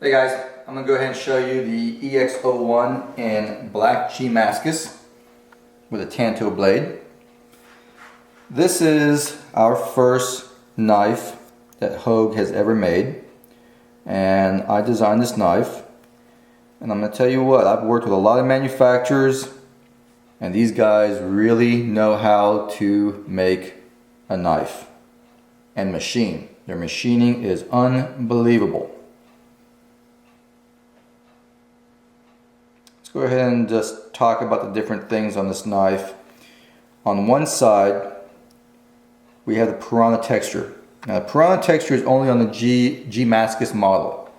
Hey guys, I'm going to go ahead and show you the EX01 in black Damascus with a tanto blade. This is our first knife that Hogue has ever made, and I designed this knife. And I'm going to tell you what, I've worked with a lot of manufacturers, and these guys really know how to make a knife and machine. Their machining is unbelievable. Go ahead and just talk about the different things on this knife. On one side we have the piranha texture. Now the piranha texture is only on the Damascus model.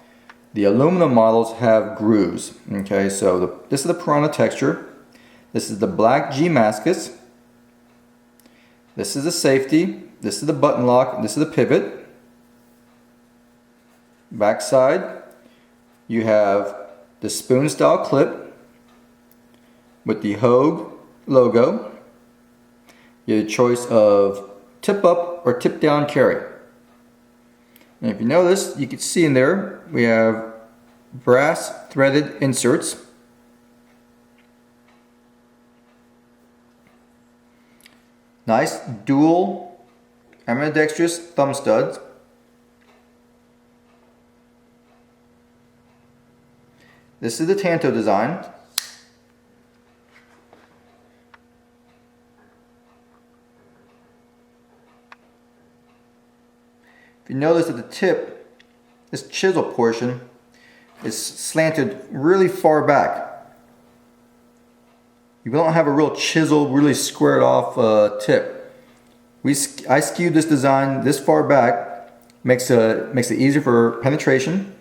The aluminum models have grooves. Okay, so this is the piranha texture. This is the black Damascus. This is the safety. This is the button lock. This is the pivot. Back side you have the spoon style clip with the Hogue logo. You have a choice of tip up or tip down carry. And if you notice, you can see in there we have brass threaded inserts. Nice dual ambidextrous thumb studs. This is the tanto design. If you notice at the tip, this chisel portion is slanted really far back. You don't have a real chisel, really squared off tip. I skewed this design this far back, makes it easier for penetration.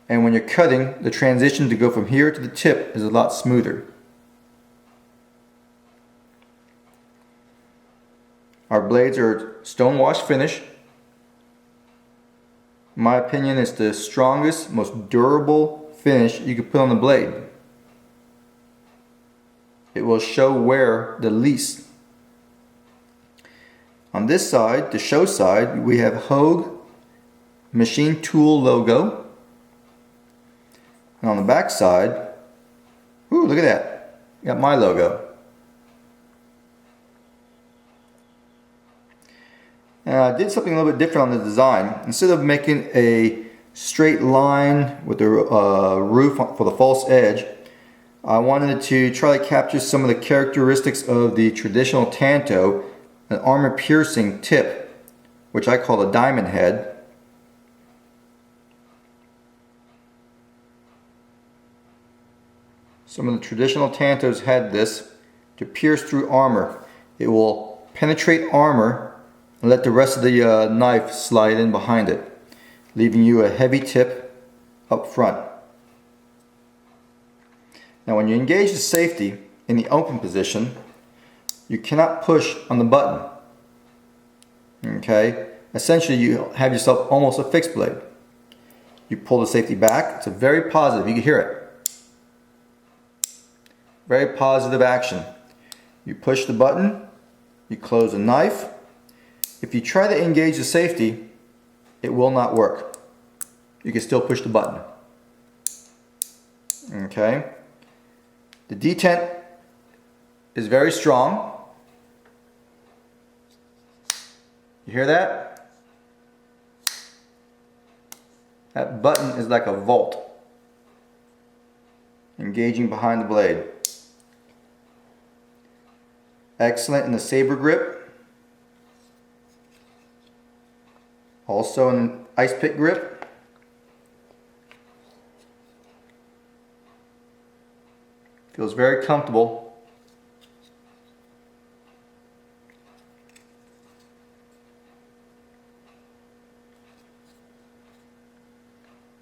And when you're cutting, the transition to go from here to the tip is a lot smoother. Our blades are stone wash finish. In my opinion, it's the strongest, most durable finish you can put on the blade. It will show wear the least. On this side, the show side, we have Hogue machine tool logo. And on the back side, ooh, look at that. Got my logo. And I did something a little bit different on the design. Instead of making a straight line with the roof for the false edge, I wanted to try to capture some of the characteristics of the traditional tanto, an armor piercing tip, which I call a diamond head. Some of the traditional tantos had this to pierce through armor. It will penetrate armor and let the rest of the knife slide in behind it, leaving you a heavy tip up front. Now when you engage the safety in the open position, you cannot push on the button. Okay? Essentially you have yourself almost a fixed blade. You pull the safety back, it's a very positive, you can hear it. Very positive action. You push the button, you close the knife. If you try to engage the safety, it will not work. You can still push the button. Okay. The detent is very strong. You hear that? That button is like a vault, engaging behind the blade. Excellent in the saber grip. Also an ice pick grip. Feels very comfortable.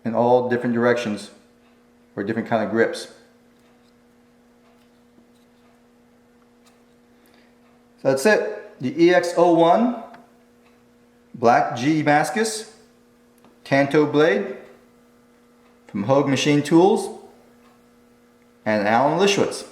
In all different directions or different kind of grips. So that's it. The EX01 black Damascus tanto blade from Hogue Machine Tools and Hogue Elishewitz.